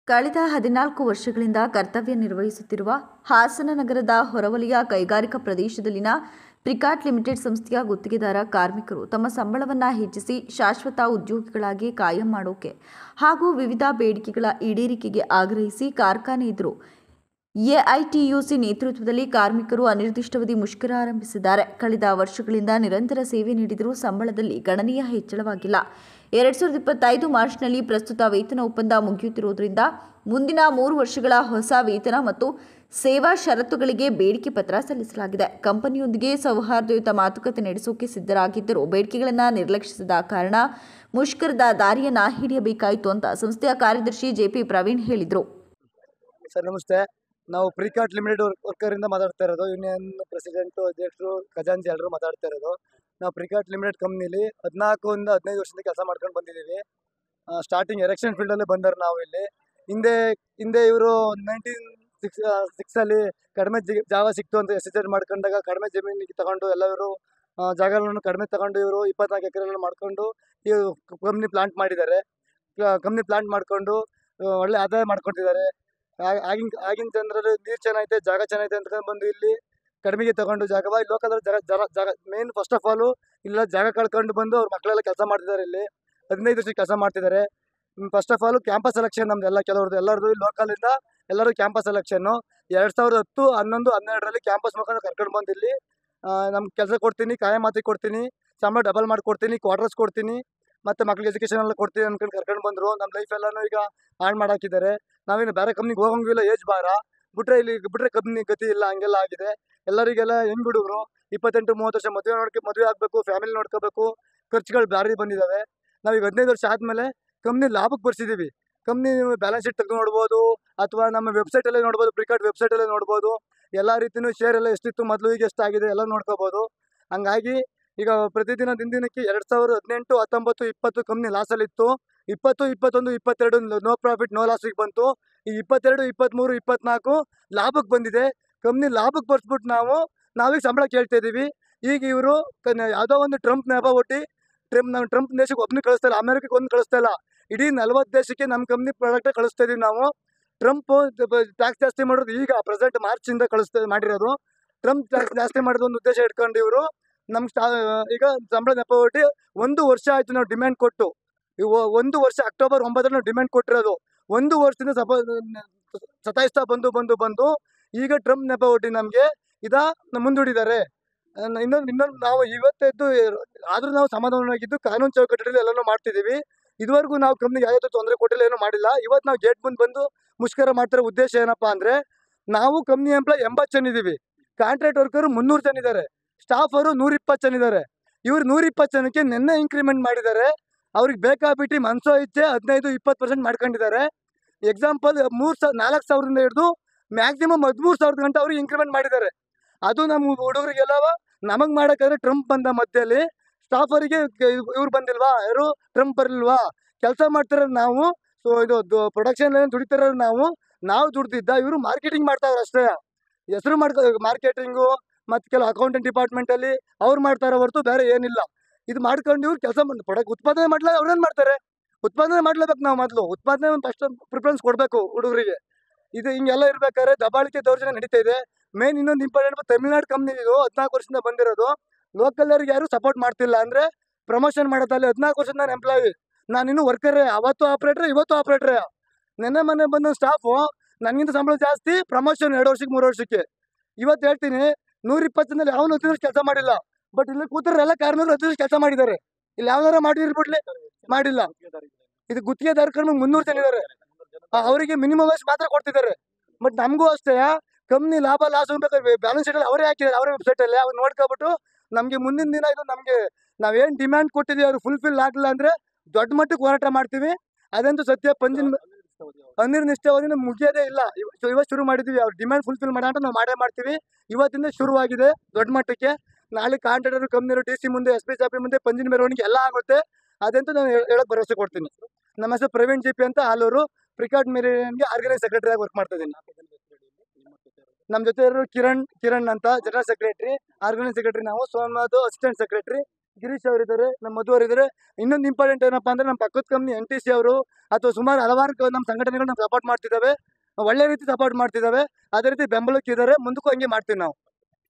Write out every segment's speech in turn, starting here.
ಕಳೆದ 14 ವರ್ಷಗಳಿಂದ ಕರ್ತವ್ಯ ನಿರ್ವಹಿಸುತ್ತಿರುವ ಹಾಸನ ನಗರದ ಹೊರವಲಯ ಕೈಗಾರಿಕಾ ಪ್ರದೇಶದಲ್ಲಿನ ಪ್ರಿಕಾಟ್ ಲಿಮಿಟೆಡ್ ಸಂಸ್ಥೆಯ ಗುತ್ತಿಗೆದಾರ ಕಾರ್ಮಿಕರು ತಮ್ಮ ಸಂಬಳವನ್ನು ಹೆಚ್ಚಿಸಿ ಶಾಶ್ವತ ಉದ್ಯೋಗಿಗಳಾಗಿ ಕಾಯಂ ಮಾಡೋಕೆ ಹಾಗೂ ವಿವಿಧ ಬೇಡಿಕೆಗಳ ಈಡೇರಿಕೆಗೆ ಆಗ್ರಹಿಸಿ ಕಾರ್ಖಾನೆ ಎದುರು ಎಐಟಿಯುಸಿ ನೇತೃತ್ವದಲ್ಲಿ ಕಾರ್ಮಿಕರು ಅನಿರ್ದಿಷ್ಟಾವಧಿ ಮುಷ್ಕರ ಆರಂಭಿಸಿದ್ದಾರೆ. ಕಳೆದ ವರ್ಷಗಳಿಂದ ನಿರಂತರ ಸೇವೆ ನೀಡಿದರೂ ಸಂಬಳದಲ್ಲಿ ಗಣನೀಯ ಹೆಚ್ಚಳವಾಗಿಲ್ಲ. 2025 ಮಾರ್ಚ್ನಲ್ಲಿ ಪ್ರಸ್ತುತ ವೇತನ ಒಪ್ಪಂದ ಮುಗಿಯುತ್ತಿರುವುದರಿಂದ ಮುಂದಿನ 3 ವರ್ಷಗಳ ಹೊಸ ವೇತನ ಮತ್ತು ಸೇವಾ ಷರತ್ತುಗಳಿಗೆ ಬೇಡಿಕೆ ಪತ್ರ ಸಲ್ಲಿಸಲಾಗಿದೆ. ಕಂಪನಿಯೊಂದಿಗೆ ಸೌಹಾರ್ದಯುತ ಮಾತುಕತೆ ನಡೆಸೋಕೆ ಸಿದ್ಧರಾಗಿದ್ದರೂ ಬೇಡಿಕೆಗಳನ್ನು ನಿರ್ಲಕ್ಷಿಸಿದ ಕಾರಣ ಮುಷ್ಕರದ ದಾರಿಯನ್ನು ಹಿಡಿಯಬೇಕಾಯಿತು ಅಂತ ಸಂಸ್ಥೆಯ ಕಾರ್ಯದರ್ಶಿ ಜೆಪಿ ಪ್ರವೀಣ್ ಹೇಳಿದರು. ಸರ್ ನಮಸ್ತೆ. ನಾವು ಪ್ರಿಕಾಟ್ ಲಿಮಿಟೆಡ್ ವರ್ಕರಿಂದ ಮಾತಾಡ್ತಾ ಇರೋದು. ಯೂನಿಯನ್ ಪ್ರೆಸಿಡೆಂಟು, ಅಧ್ಯಕ್ಷರು, ಖಜಾಂಚಿ ಎಲ್ಲರೂ ಮಾತಾಡ್ತಾ ಇರೋದು. ನಾವು ಪ್ರಿಕಾಟ್ ಲಿಮಿಟೆಡ್ ಕಂಪ್ನಿಲಿ 14 ಇಂದ 15 ವರ್ಷದಿಂದ ಕೆಲಸ ಮಾಡ್ಕೊಂಡು ಬಂದಿದ್ದೀವಿ. ಸ್ಟಾರ್ಟಿಂಗ್ ಎರೆಕ್ಷನ್ ಫೀಲ್ಡಲ್ಲೇ ಬಂದರು ನಾವು ಇಲ್ಲಿ. ಹಿಂದೆ ಇವರು 1966 ಕಡಿಮೆ ಜಾಗ ಸಿಕ್ತು ಅಂತ ಎಸ್ಟೇಟ್ ಮಾಡ್ಕೊಂಡಾಗ ಕಡಿಮೆ ಜಮೀನಿಗೆ ತಗೊಂಡು ಎಲ್ಲರೂ ಜಾಗಗಳನ್ನು ಕಡಿಮೆ ತಗೊಂಡು ಇವರು 24 ಎಕರೆಗಳನ್ನು ಮಾಡ್ಕೊಂಡು ಈ ಕಂಪ್ನಿ ಪ್ಲಾಂಟ್ ಮಾಡಿದ್ದಾರೆ. ಕಂಪ್ನಿ ಪ್ಲಾಂಟ್ ಮಾಡ್ಕೊಂಡು ಒಳ್ಳೆ ಆದಾಯ ಮಾಡ್ಕೊತಿದ್ದಾರೆ. ಆಗಿನ ಜನರಲ್ಲಿ ನೀರು ಚೆನ್ನಾಗೈತೆ, ಜಾಗ ಚೆನ್ನಾಗೈತೆ ಅಂತ ಬಂದು ಇಲ್ಲಿ ಕಡಿಮೆಗೆ ತಗೊಂಡು ಜಾಗವ ಇಲ್ಲಿ ಲೋಕಲ್ ಜಾಗ ಮೇನ್ ಫಸ್ಟ್ ಆಫ್ ಆಲು ಇಲ್ಲ ಜಾಗ ಕಳ್ಕೊಂಡು ಬಂದು ಅವ್ರ ಮಕ್ಕಳೆಲ್ಲ ಕೆಲಸ ಮಾಡ್ತಿದ್ದಾರೆ. ಇಲ್ಲಿ 15 ವರ್ಷಕ್ಕೆ ಕೆಲಸ ಮಾಡ್ತಿದ್ದಾರೆ. First of all campus selection ನಮ್ದು ಎಲ್ಲ ಕೆಲವ್ರದ್ದು ಎಲ್ಲರದು ಲೋಕಲಿಂದ ಎಲ್ಲರೂ ಕ್ಯಾಂಪಸ್ ಸೆಲೆಕ್ಷನ್ನು 2010, 11, 12ರಲ್ಲಿ ಕ್ಯಾಂಪಸ್ ಮುಖಾಂತರ ಕರ್ಕೊಂಡು ಬಂದು ಇಲ್ಲಿ ನಮ್ಗೆ ಕೆಲಸ ಕೊಡ್ತೀನಿ, ಕಾಯಮಾತಿ ಕೊಡ್ತೀನಿ, ಸಂಬಳ ಡಬಲ್ ಮಾಡಿಕೊಡ್ತೀನಿ, ಕ್ವಾರ್ಟರ್ಸ್ ಕೊಡ್ತೀನಿ, ಮತ್ತು ಮಕ್ಳಿಗೆ ಎಜುಕೇಷನ್ ಎಲ್ಲ ಕೊಡ್ತೀನಿ ಅನ್ಕೊಂಡು ಕರ್ಕೊಂಡು ಬಂದರು. ನಮ್ಮ ಲೈಫ್ ಎಲ್ಲನೂ ಈಗ ಹಾಳು ಮಾಡಾಕಿದ್ದಾರೆ. ನಾವೇನು ಬೇರೆ ಕಂಪ್ನಿಗೆ ಹೋಗಂಗಿಲ್ಲ, ಏಜ್ ಭಾರ ಬಿಟ್ರೆ ಕಂಪ್ನಿ ಗತಿ ಇಲ್ಲ, ಹಂಗೆಲ್ಲ ಆಗಿದೆ. ಎಲ್ಲರಿಗೆಲ್ಲ ಹೆಂಗ್ ಹುಡುಗರು 28-30 ವರ್ಷ ಮದುವೆ ಆಗಬೇಕು, ಫ್ಯಾಮಿಲಿ ನೋಡ್ಕೋಬೇಕು, ಖರ್ಚುಗಳು ಭಾರಿ ಬಂದಿದ್ದಾವೆ. ನಾವೀಗ 15 ವರ್ಷ ಆದಮೇಲೆ ಕಂಪ್ನಿ ಲಾಭಕ್ಕೆ ಬರ್ಸಿದ್ದೀವಿ. ಕಂಪ್ನಿ ಬ್ಯಾಲೆನ್ಸ್ ಶೀಟ್ ತೆಗೆದು ನೋಡ್ಬೋದು, ಅಥವಾ ನಮ್ಮ ವೆಬ್ಸೈಟಲ್ಲೇ ನೋಡ್ಬೋದು, ಪ್ರಿಕಾಟ್ ವೆಬ್ಸೈಟಲ್ಲೇ ನೋಡ್ಬೋದು. ಎಲ್ಲ ರೀತಿಯೂ ಶೇರ್ ಎಲ್ಲ ಎಷ್ಟಿತ್ತು ಮೊದಲು, ಈಗ ಎಷ್ಟಾಗಿದೆ ಎಲ್ಲ ನೋಡ್ಕೋಬೋದು. ಹಂಗಾಗಿ ಈಗ ಪ್ರತಿದಿನ ದಿನಕ್ಕೆ 2018, 19, 20 ಕಂಪ್ನಿ ಲಾಸಲ್ಲಿತ್ತು. 20, 21, 22 ನೋ ಪ್ರಾಫಿಟ್ ನೋ ಲಾಸಿಗೆ ಬಂತು. ಈ 22, 23, 24 ಲಾಭಕ್ಕೆ ಬಂದಿದೆ. ಕಂಪ್ನಿ ಲಾಭಕ್ಕೆ ಬರ್ಸ್ಬಿಟ್ಟು ನಾವೀಗ ಸಂಬಳ ಕೇಳ್ತಾ ಇದ್ದೀವಿ. ಈಗ ಇವರು ಯಾವುದೋ ಒಂದು ಟ್ರಂಪ್ ನೆಪ ಒಟ್ಟಿ ಟ್ರಂಪ್ ದೇಶಕ್ಕೆ ಒಬ್ಬನಿಗೆ ಕಳಿಸ್ತಾ ಇಲ್ಲ, ಅಮೆರಿಕಕ್ಕೆ ಒಂದು ಕಳಿಸ್ತಾ ಇಲ್ಲ, ಇಡೀ 40 ದೇಶಕ್ಕೆ ನಮ್ಮ ಕಂಪ್ನಿ ಪ್ರಾಡಕ್ಟೇ ಕಳಿಸ್ತಾ ಇದೀವಿ ನಾವು. ಟ್ರಂಪ್ ಟ್ಯಾಕ್ಸ್ ಜಾಸ್ತಿ ಮಾಡೋದು ಈಗ ಪ್ರೆಸೆಂಟ್ ಮಾರ್ಚಿಂದ ಮಾಡಿರೋದು. ಟ್ರಂಪ್ ಟ್ಯಾಕ್ಸ್ ಜಾಸ್ತಿ ಮಾಡೋದು ಒಂದು ಉದ್ದೇಶ ಇಟ್ಕೊಂಡು ಇವರು ನಮ್ಗೆ ಈಗ ಸಂಬಳ ನೆಪ ಒಟ್ಟಿ 1 ವರ್ಷ ಆಯಿತು ನಾವು ಡಿಮ್ಯಾಂಡ್ ಕೊಟ್ಟು. 1 ವರ್ಷ ಅಕ್ಟೋಬರ್ 9 ನಾವು ಡಿಮ್ಯಾಂಡ್ ಕೊಟ್ಟಿರೋದು. 1 ವರ್ಷದಿಂದ ಸತಾಯಿಸ್ತಾ ಬಂದು ಈಗ ಟ್ರಂಪ್ ನೆಪ ಒಟ್ಟಿ ನಮಗೆ ಮುಂದೂಡಿದ್ದಾರೆ. ಇನ್ನೊಂದು ನಾವು ಇವತ್ತೆದ್ದು ಆದರೂ ನಾವು ಸಮಾಧಾನವಾಗಿದ್ದು ಕಾನೂನು ಚೌಕಟ್ಟಲ್ಲಿ ಎಲ್ಲನೂ ಮಾಡ್ತಿದ್ದೀವಿ. ಇದುವರೆಗೂ ನಾವು ಕಂಪ್ನಿಗೆ ಯಾವುದೇ ತೊಂದರೆ ಕೊಟ್ಟಿಲ್ಲ, ಏನೂ ಮಾಡಿಲ್ಲ. ಇವತ್ತು ನಾವು ಗೇಟ್ ಮುಂದೆ ಬಂದು ಮುಷ್ಕರ ಮಾಡ್ತಿರೋ ಉದ್ದೇಶ ಏನಪ್ಪ ಅಂದರೆ, ನಾವು ಕಂಪ್ನಿ ಎಂಪ್ಲಾಯ್ 80 ಜನ ಇದ್ದೀವಿ, ಕಾಂಟ್ರಾಕ್ಟ್ ವರ್ಕರು 300 ಜನ ಇದ್ದಾರೆ, ಸ್ಟಾಫ್ ಅವರು 120 ಜನ ಇದ್ದಾರೆ. ಇವ್ರು 120 ಜನಕ್ಕೆ ನಿನ್ನೆ ಇಂಕ್ರಿಮೆಂಟ್ ಮಾಡಿದ್ದಾರೆ. ಅವ್ರಿಗೆ ಬೇಕಾಬಿಟ್ಟು ಮನಸೋ ಇಚ್ಛೆ 15-20% ಮಾಡ್ಕೊಂಡಿದ್ದಾರೆ. ಎಕ್ಸಾಂಪಲ್ 4,000ರಿಂದ ಹಿಡಿದು ಮ್ಯಾಕ್ಸಿಮಮ್ 13,000 ಗಂಟೆ ಅವ್ರಿಗೆ ಇಂಕ್ರಿಮೆಂಟ್ ಮಾಡಿದ್ದಾರೆ. ಅದು ನಮ್ಮ ಹುಡುಗರಿಗೆಲ್ಲವ ನಮಗೆ ಮಾಡೋಕ್ಕಾದ್ರೆ ಟ್ರಂಪ್ ಬಂದ ಮಧ್ಯದಲ್ಲಿ ಸ್ಟಾಫ್ ಅವರಿಗೆ ಇವ್ರು ಬಂದಿಲ್ವಾ, ಯಾರು ಟ್ರಂಪ್ ಬರಲಿಲ್ವಾ? ಕೆಲಸ ಮಾಡ್ತಿರೋದು ನಾವು, ಸೊ ಇದು ಪ್ರೊಡಕ್ಷನ್ ದುಡಿತಿರೋದು ನಾವು ದುಡ್ದಿದ್ದ ಇವರು ಮಾರ್ಕೆಟಿಂಗ್ ಮಾಡ್ತಾವ್ರೆ ಅಷ್ಟೇ. ಹೆಸರು ಮಾರ್ಕೆಟಿಂಗು ಮತ್ತು ಕೆಲವು ಅಕೌಂಟೆಂಟ್ ಡಿಪಾರ್ಟ್ಮೆಂಟಲ್ಲಿ ಅವ್ರು ಮಾಡ್ತಾರೆ ಹೊರತು ಬೇರೆ ಏನಿಲ್ಲ. ಇದು ಮಾಡ್ಕೊಂಡು ಇವ್ರು ಕೆಲಸ ಉತ್ಪಾದನೆ ಮಾಡಲ್ಲ, ಅವ್ರೇನು ಮಾಡ್ತಾರೆ? ಉತ್ಪಾದನೆ ಮಾಡ್ಲೇಬೇಕು. ನಾವು ಮೊದಲು ಉತ್ಪಾದನೆ ಫಸ್ಟ್ ಪ್ರಿಫರೆನ್ಸ್ ಕೊಡಬೇಕು ಹುಡುಗರಿಗೆ. ಇದು ಹಿಂಗೆಲ್ಲ ಇರ್ಬೇಕಾದ್ರೆ ದಬ್ಬಾಳಿಕೆ ದೌರ್ಜನ್ಯ ನಡೀತಾ ಇದೆ. ಮೇನ್ ಇನ್ನೊಂದು ಇಂಪಾರ್ಟೆಂಟ್, ತಮಿಳ್ನಾಡು ಕಂಪ್ನಿ ಇದು 14 ವರ್ಷದಿಂದ ಬಂದಿರೋದು. ಲೋಕಲ್ನವ್ರಿಗೆ ಯಾರು ಸಪೋರ್ಟ್ ಮಾಡ್ತಿಲ್ಲ. ಅಂದರೆ ಪ್ರಮೋಷನ್ ಮಾಡೋದಲ್ಲಿ 14 ವರ್ಷದ ನಾನು ಎಂಪ್ಲಾಯಿ, ನಾನು ಇನ್ನೂ ವರ್ಕರೇ, ಅವತ್ತು ಆಪ್ರೇಟ್ರೆ ಇವತ್ತು ಆಪ್ರೇಟ್ರೇ. ಮೊನ್ನೆ ಬಂದ ಸ್ಟಾಫು ನನಗಿಂತ ಸಂಬಳ ಜಾಸ್ತಿ, ಪ್ರಮೋಷನ್ 2 ವರ್ಷಕ್ಕೆ 3 ವರ್ಷಕ್ಕೆ. ಇವತ್ತು ಹೇಳ್ತೀನಿ 120 ಜನದಲ್ಲಿ ಯಾವನು 10 ವರ್ಷ ಕೆಲಸ ಮಾಡಿಲ್ಲ. ಬಟ್ ಇಲ್ಲಿ ಕೂತರೆಲ್ಲ ಕಾರ್ಮಿಕರು 10 ವರ್ಷ ಕೆಲಸ ಮಾಡಿದ್ದಾರೆ. ಇಲ್ಲಿ ಯಾವ್ದಾರ ಮಾಡಿರ್ಬಿಡ್ಲಿ, ಮಾಡಿಲ್ಲ. ಇದು ಗುತ್ತಿಗೆದಾರರು 300 ಜನ ಇದ್ದಾರೆ. ಅವರಿಗೆ ಮಿನಿಮಮ್ ವೇಜ್ ಮಾತ್ರ ಕೊಡ್ತಿದ್ದಾರೆ. ಬಟ್ ನಮಗೂ ಅಷ್ಟೇ ಕಂಪ್ನಿ ಲಾಭ ಲಾಸ್ ಬೇಕಾದ್ರೆ ಬ್ಯಾಲೆನ್ಸ್ ಶೀಟಲ್ಲಿ ಅವರೇ ಹಾಕಿದ್ದಾರೆ, ಅವರೇ ವೆಬ್ಸೈಟಲ್ಲಿ ಅವ್ರು ನೋಡ್ಕೊಬಿಟ್ಟು ನಮಗೆ ಮುಂದಿನ ದಿನ ಇದು ನಮಗೆ ನಾವೇನು ಡಿಮ್ಯಾಂಡ್ ಕೊಟ್ಟಿದ್ದೀವಿ ಅವ್ರು ಫುಲ್ಫಿಲ್ ಆಗಲಿಲ್ಲ ಅಂದರೆ ದೊಡ್ಡ ಮಟ್ಟಕ್ಕೆ ಹೋರಾಟ ಮಾಡ್ತೀವಿ. ಅದಂತೂ ಸತ್ಯ. ಅನಿರ್ದಿಷ್ಟಾವಧಿ ಮುಗಿಯೋದೇ ಇಲ್ಲ. ಇವತ್ತು ಶುರು ಮಾಡಿದ್ದೀವಿ, ಅವ್ರು ಡಿಮ್ಯಾಂಡ್ ಫುಲ್ಫಿಲ್ ಮಾಡೋಣ ನಾವು ಮಾಡ್ತೀವಿ. ಇವತ್ತಿಂದ ಶುರುವಾಗಿದೆ ದೊಡ್ಡ ಮಟ್ಟಕ್ಕೆ. ನಾಳೆ ಕಾಂಟ್ರಾಕ್ಟರ್ ಕಂಪ್ನಿಯವರು DC ಮುಂದೆ, SP ಚಾಪಿ ಮುಂದೆ ಪಂಜಿನ ಮೆರವಣಿಗೆ ಎಲ್ಲ ಆಗುತ್ತೆ. ಅದಂತೂ ನಾನು ಹೇಳೋಕ್ಕೆ ಭರವಸೆ ಕೊಡ್ತೀನಿ. ನಮ್ಮ ಹೆಸರು ಪ್ರವೀಣ್ JP ಅಂತ, ಆಲೂರು. ಪ್ರಿಕಾಟ್ ಮೆರವಣಿಗೆ ಆರ್ಗನೈಸ್ ಸೆಕ್ರೆಟರಿ ಆಗಿ ವರ್ಕ್ ಮಾಡ್ತಾ ಇದ್ದೀನಿ. ನಮ್ಮ ಜೊತೆ ಕಿರಣ್ ಅಂತ ಜನರಲ್ ಸೆಕ್ರೆಟರಿ, ಆರ್ಗನೈಸ್ ಸೆಕ್ರೆಟರಿ ನಾವು, ಸೋಮನಾಥ್ ಅಸಿಸ್ಟೆಂಟ್ ಸೆಕ್ರೆಟರಿ, ಗಿರೀಶ್ ಅವರಿದ್ದಾರೆ, ನಮ್ಮ ಮಧು ಅವರಿದ್ದಾರೆ. ಇನ್ನೊಂದು ಇಂಪಾರ್ಟೆಂಟ್ ಏನಪ್ಪಾ ಅಂದ್ರೆ ನಮ್ಮ ಪಕ್ಕದ ಕಂಪ್ನಿ NTC ಅವರು ಅಥವಾ ಸುಮಾರು ಹಲವಾರು ನಮ್ಮ ಸಂಘಟನೆಗಳು ನಾವು ಸಪೋರ್ಟ್ ಮಾಡ್ತಿದ್ದಾವೆ, ಒಳ್ಳೆ ರೀತಿ ಸಪೋರ್ಟ್ ಮಾಡ್ತಿದ್ದಾವೆ. ಅದೇ ರೀತಿ ಬೆಂಬಲಕ್ಕಿದ್ದಾರೆ, ಮುಂದಕ್ಕೂ ಹಂಗೆ ಮಾಡ್ತೀವಿ ನಾವು.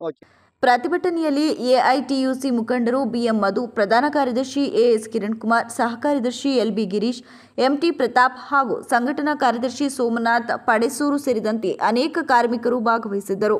ಓಕೆ. ಪ್ರತಿಭಟನೆಯಲ್ಲಿ ಎಐಟಿಯುಸಿ ಮುಖಂಡರು ಬಿಎಂ ಮಧು, ಪ್ರಧಾನ ಕಾರ್ಯದರ್ಶಿ ಎಎಸ್ ಕಿರಣ್ ಕುಮಾರ್, ಸಹ ಕಾರ್ಯದರ್ಶಿ ಎಲ್ಬಿ ಗಿರೀಶ್, ಎಂಟಿ ಪ್ರತಾಪ್ ಹಾಗೂ ಸಂಘಟನಾ ಕಾರ್ಯದರ್ಶಿ ಸೋಮನಾಥ್ ಪಡೆಸೂರು ಸೇರಿದಂತೆ ಅನೇಕ ಕಾರ್ಮಿಕರು ಭಾಗವಹಿಸಿದ್ದರು.